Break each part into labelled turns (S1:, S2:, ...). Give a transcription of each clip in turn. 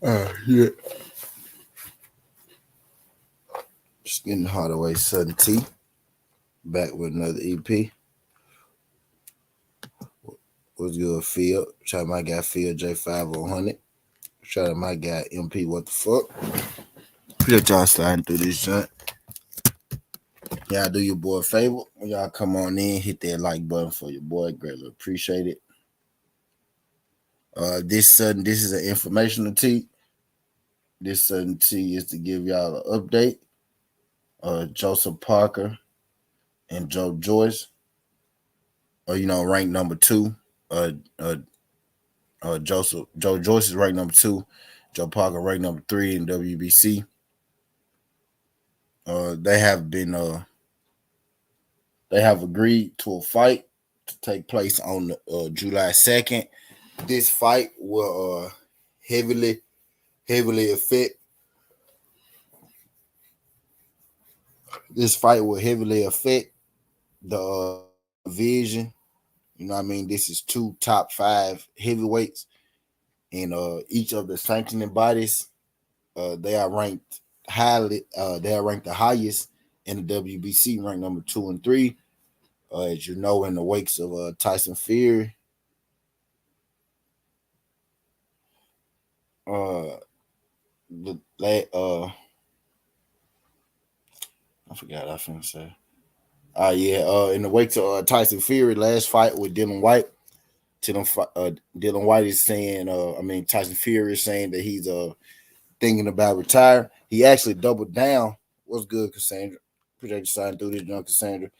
S1: Yeah. Just getting the Hardaway Sudden T. Back with another EP. What's good, Phil? Shout out my guy Phil J5100. Shout out my guy MP. What the fuck? Appreciate y'all sliding through this joint. Y'all do your boy a favor. When y'all come on in, hit that like button for your boy. Greatly appreciate it. This is an informational tea. This sudden tea is to give y'all an update. Joseph Parker and Joyce, ranked number two. Uh, uh, Joe Joyce is ranked number two. Joe Parker ranked number three in WBC. They have been they have agreed to a fight to take place on July 2nd. This fight will heavily affect. This fight will heavily affect the division. You know what I mean? This is two top five heavyweights in each of the sanctioning bodies. They are ranked highly. They are ranked the highest in the WBC, ranked number 2 and 3. As you know, in the wakes of Tyson Fury, the I forgot what I was finna say. In the wake of Tyson Fury last fight with Dylan White, Dylan White is saying, Tyson Fury is saying that he's thinking about retiring. He actually doubled down. What's good, Cassandra? Appreciate you signing through this, young Cassandra.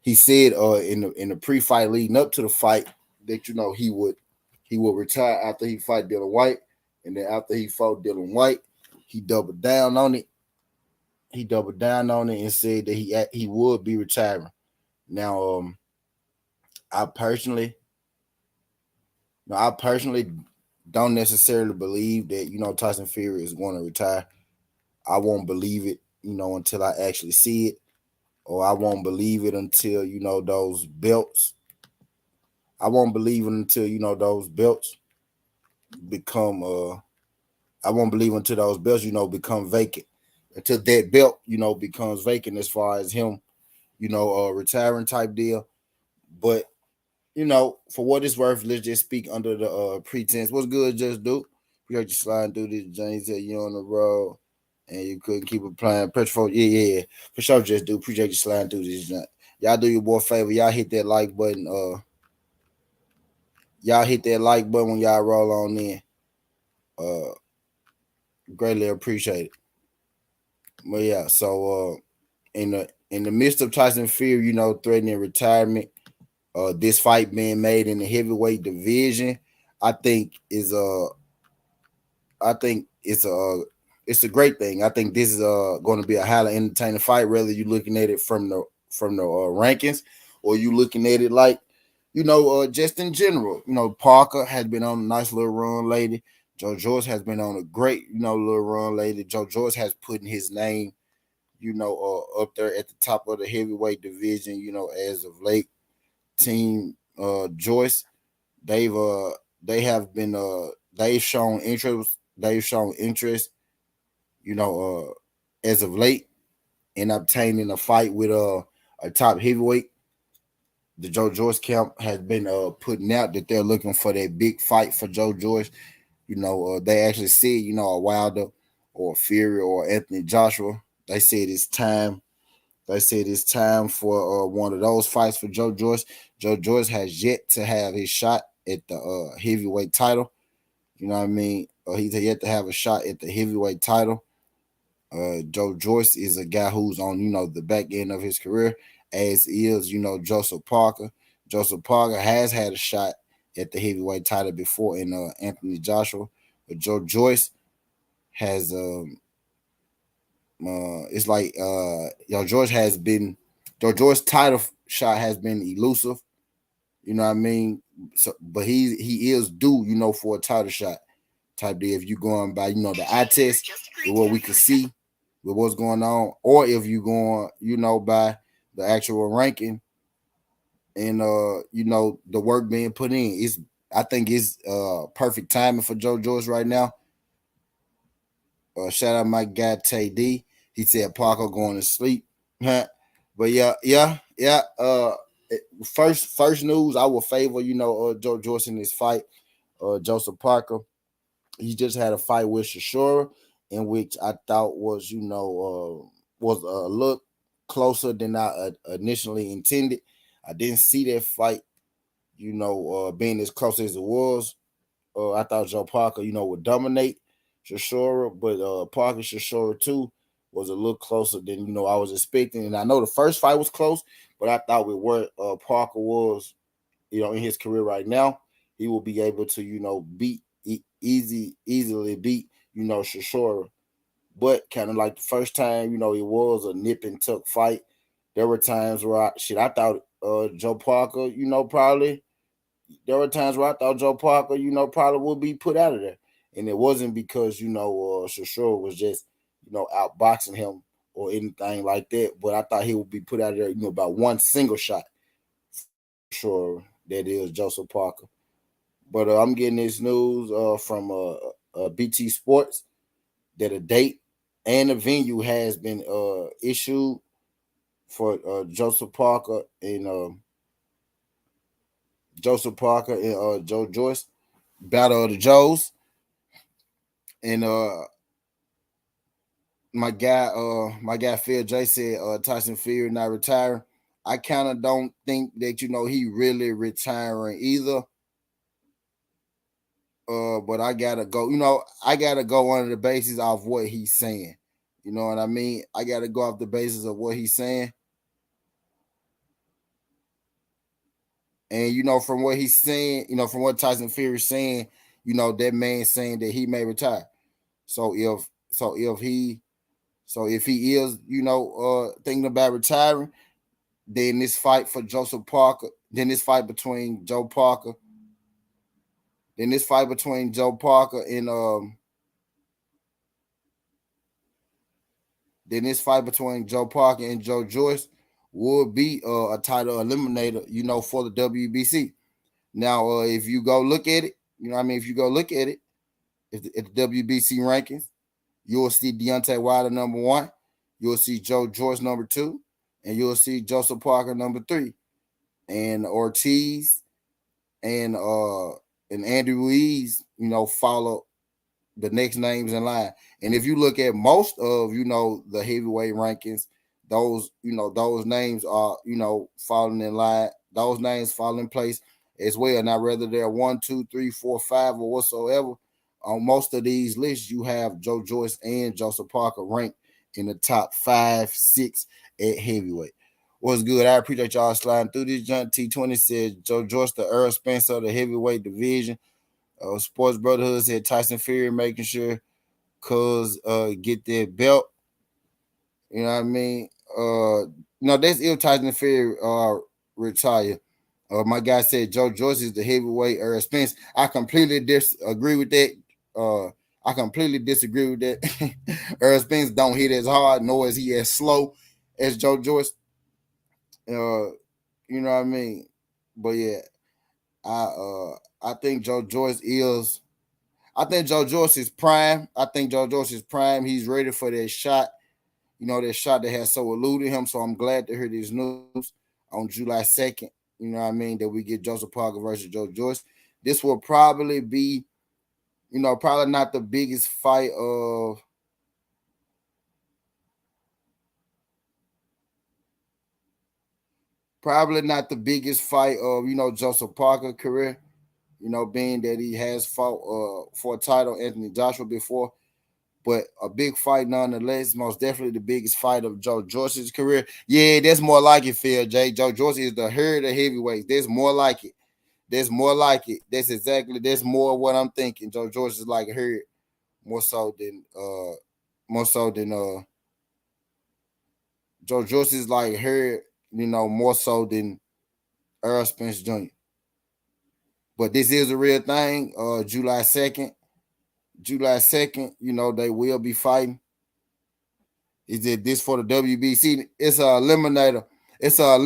S1: He said in the pre-fight leading up to the fight that he would retire after he fight Dylan White, and then after he fought Dylan White, he doubled down on it. He doubled down on it and said that he would be retiring. Now, I personally don't necessarily believe that Tyson Fury is going to retire. I won't believe it, until I actually see it, or I won't believe it until those belts. I won't believe it until those belts become. I won't believe until those belts become vacant. Until that belt becomes vacant as far as him retiring type deal. But for what it's worth, let's just speak under the pretense. What's good, Just Do? We heard you sliding through this. James said you on the road and you couldn't keep applying pressure for. Yeah. For sure, Just Do. Appreciate you sliding through this. Y'all do your boy a favor. Y'all hit that like button. Y'all hit that like button when y'all roll on in. Uh, Greatly appreciate it. But yeah, so in the midst of Tyson Fury, threatening retirement, this fight being made in the heavyweight division, I think is I think it's a great thing. I think this is going to be a highly entertaining fight, whether you're looking at it from the rankings or you looking at it like just in general. Parker has been on a nice little run lately. Joe Joyce has been on a great little run lately. Joe Joyce has put in his name up there at the top of the heavyweight division, as of late. Team Joyce, they've they have been they've shown interest. They've shown interest, as of late in obtaining a fight with a top heavyweight. The Joe Joyce camp has been putting out that they're looking for that big fight for Joe Joyce. They actually said, a Wilder or a Fury or Anthony Joshua. They said it's time. They said it's time for one of those fights for Joe Joyce. Joe Joyce has yet to have his shot at the heavyweight title. You know what I mean? He's yet to have a shot at the heavyweight title. Joe Joyce is a guy who's on, the back end of his career, as is, Joseph Parker. Joseph Parker has had a shot at the heavyweight title before in Anthony Joshua, but Joe Joyce has it's like Joe Joyce's title shot has been elusive. You know what I mean? So, but he is due, for a title shot type deal. If you going by, the eye test, with what we can see with what's going on, or if you going, by the actual ranking and the work being put in. I think it's perfect timing for Joe Joyce right now. Shout out my guy Tay D. He said Parker going to sleep. But yeah. First news, I will favor Joe Joyce in this fight. Joseph Parker, he just had a fight with Shashura, in which I thought was a look closer than I initially intended. I didn't see that fight, being as close as it was. I thought Joe Parker, would dominate Shashura, but Parker Shashura too was a little closer than I was expecting. And I know the first fight was close, but I thought with where Parker was, in his career right now, he will be able to easily beat Shashura. But kind of like the first time, it was a nip and tuck fight. There were times where I thought Joe Parker, probably there were times where I thought Joe Parker, probably would be put out of there. And it wasn't because, Shashura was just, outboxing him or anything like that. But I thought he would be put out of there, about one single shot. Sure, that is Joseph Parker. But I'm getting this news from BT Sports that a date and a venue has been issued for Joseph Parker and Joe Joyce, Battle of the Joes. And my guy Phil J said Tyson Fury not retiring. I kind of don't think that he really retiring either. But I gotta go. I gotta go under the basis of what he's saying. You know what I mean? I gotta go off the basis of what he's saying. And from what he's saying, from what Tyson Fury's saying, that man saying that he may retire. So if he is, thinking about retiring, then this fight for Joseph Parker, then this fight between Joe Parker, and then this fight between Joe Parker and Joe Joyce would be a title eliminator, for the WBC. Now, if you go look at it, if you go look at it, at the WBC rankings, you'll see Deontay Wilder number 1, you'll see Joe Joyce number 2, and you'll see Joseph Parker number 3, and Ortiz and Andy Ruiz, follow the next names in line. And if you look at most of the heavyweight rankings, those names are falling in line. Those names fall in place as well. Now, whether they're 1, 2, 3, 4, 5, or whatsoever, on most of these lists, you have Joe Joyce and Joseph Parker ranked in the top 5, 6 at heavyweight. What's good? I appreciate y'all sliding through this. John T20 said Joe Joyce, the Earl Spencer of the heavyweight division. Sports Brotherhood said Tyson Fury making sure cuz get that belt. You know what I mean? That's if Tyson Fury retire. My guy said Joe Joyce is the heavyweight Earl Spence. I completely disagree with that. I completely disagree with that. Earl Spence don't hit as hard, nor is he as slow as Joe Joyce. You know what I mean? But yeah, I think Joe Joyce is. I think Joe Joyce is prime. He's ready for that shot. That shot that has so eluded him. So I'm glad to hear this news on July 2nd. You know what I mean? That we get Joseph Parker versus Joe Joyce. This will probably be, probably not the biggest fight of. Probably not the biggest fight of, Joseph Parker's career. Being that he has fought for a title Anthony Joshua before, but a big fight nonetheless. Most definitely the biggest fight of Joe Joyce's career. Yeah, that's more like it, Phil J. Joe Joyce is the herd of heavyweights. There's more like it. That's more what I'm thinking. Joe Joyce is like a herd, more so than Joe Joyce is like herd, more so than Earl Spence Jr. But this is a real thing. July 2nd, they will be fighting. Is it this for the WBC? It's an eliminator. For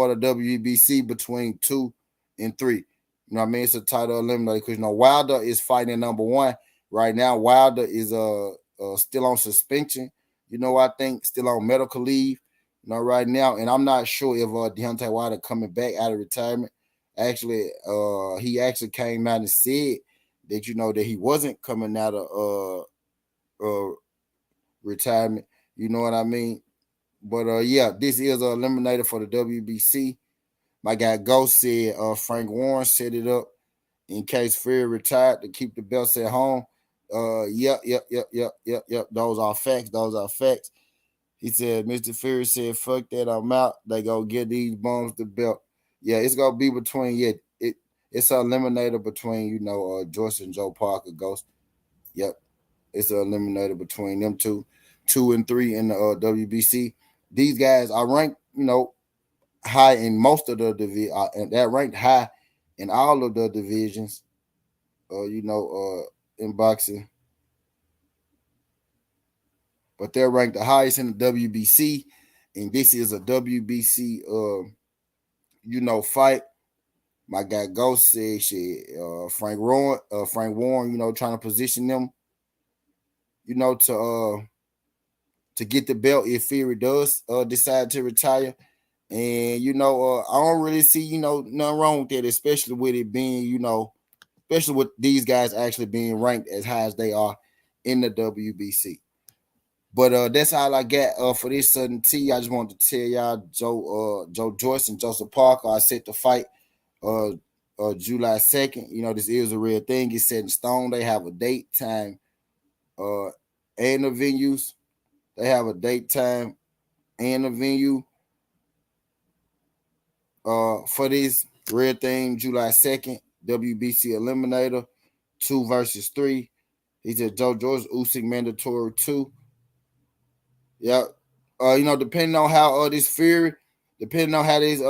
S1: the WBC between 2 and 3. You know what I mean? It's a title eliminator because Wilder is fighting number 1 right now. Wilder is still on suspension. I think still on medical leave. Right now, and I'm not sure if Deontay Wilder coming back out of retirement. Actually, he actually came out and said that that he wasn't coming out of retirement. You know what I mean? But yeah, this is eliminated for the WBC. My guy Ghost said Frank Warren set it up in case Fury retired to keep the belts at home. Yep. Those are facts. Those are facts. He said, Mr. Fury said, fuck that, I'm out. They go get these bums the belt. Yeah, it's gonna be between it's an eliminator between, Joyce and Joe Parker Ghost. Yep. It's an eliminator between them two and three in the WBC. These guys are ranked, high in most of the division, and they're ranked high in all of the divisions. In boxing, but they're ranked the highest in the WBC, and this is a WBC, fight. My guy Ghost said, shit, Frank Warren, trying to position them, to get the belt if Fury does decide to retire. And I don't really see nothing wrong with that, especially with it being especially with these guys actually being ranked as high as they are in the WBC. But that's all I got for this sudden tea. I just wanted to tell y'all Joe Joyce and Joseph Parker are set to fight July 2nd. This is a real thing. It's set in stone. They have a date, time, and the venues. They have a date, time, and a venue for this real thing, July 2nd, WBC Eliminator, 2 versus 3. He said Joe George, Usyk mandatory 2. Yeah. Depending on how this Fury, depending on how this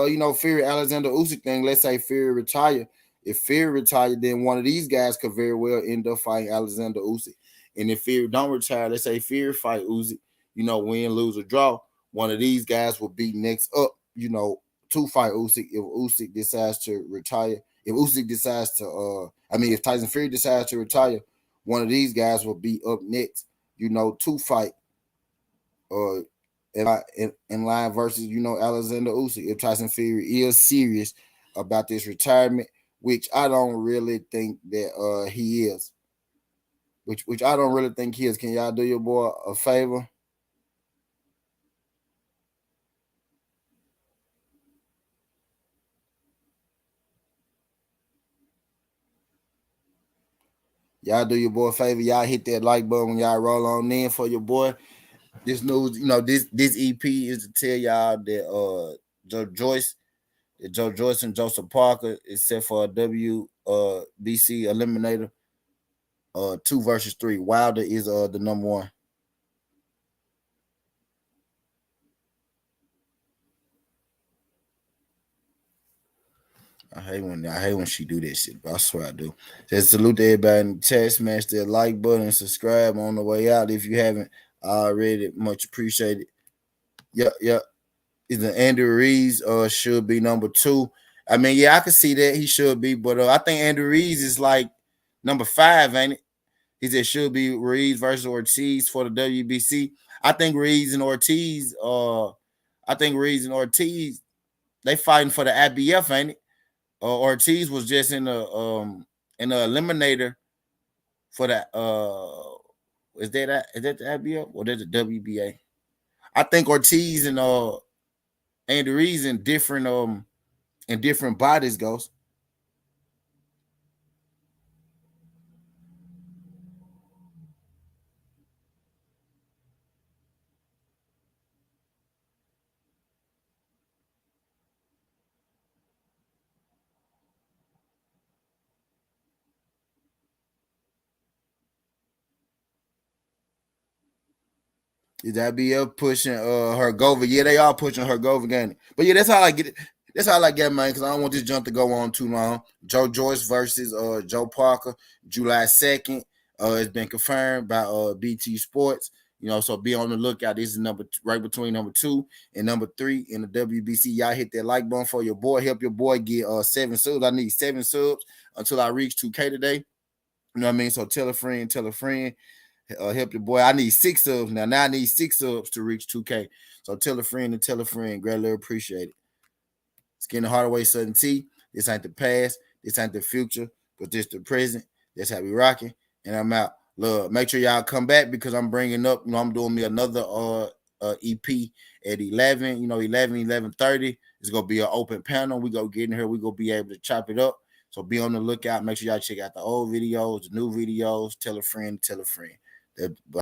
S1: Fury Alexander Usyk thing, let's say Fury retire. If Fury retired, then one of these guys could very well end up fighting Alexander Usyk. And if Fury don't retire, let's say Fury fight Usyk, win, lose, or draw, one of these guys will be next up, to fight Usyk if Usyk decides to retire. If Usyk decides to, if Tyson Fury decides to retire, one of these guys will be up next, to fight in line versus Alexander Usyk if Tyson Fury is serious about this retirement, which I don't really think that he is. Which I don't really think he is. Can y'all do your boy a favor? Y'all do your boy a favor. Y'all hit that like button when y'all roll on in for your boy. This news, this EP is to tell y'all that Joe Joyce and Joseph Parker is set for a WBC Eliminator 2 versus 3. Wilder is the number 1. I hate when she do that shit, but I swear I do. Just salute to everybody in the chat, smash that like button and subscribe on the way out if you haven't already. Much appreciated. Yep. Either Andrew Reeves should be number 2. I can see that he should be, but I think Andrew Reeves is like number 5, ain't it? He said should be Reeves versus Ortiz for the WBC. I think Reeves and Ortiz, they fighting for the IBF, ain't it? Ortiz was just in the eliminator for that. Is that the IBF or is that the WBA? I think Ortiz and Andy Reeves in different bodies goes. Is IBF pushing Hergova? Yeah, they are pushing Hergova again. But yeah, that's how I get it. That's all I get, man, because I don't want this jump to go on too long. Joe Joyce versus Joe Parker, July 2nd. It's been confirmed by BT Sports. So be on the lookout. This is right between number 2 and number 3 in the WBC. Y'all hit that like button for your boy. Help your boy get 7 subs. I need 7 subs until I reach 2K today. You know what I mean? So tell a friend, help your boy. I need 6 subs now. Now I need 6 subs to reach 2K. So tell a friend and tell a friend. Greatly appreciate it. Skin the Hardaway Southern T. This ain't the past. This ain't the future. But this the present. That's how we rocking. And I'm out. Look, make sure y'all come back because I'm bringing up, I'm doing me another EP at 11, 11:30. It's going to be an open panel. We go get in here. We going to be able to chop it up. So be on the lookout. Make sure y'all check out the old videos, the new videos. Tell a friend, tell a friend.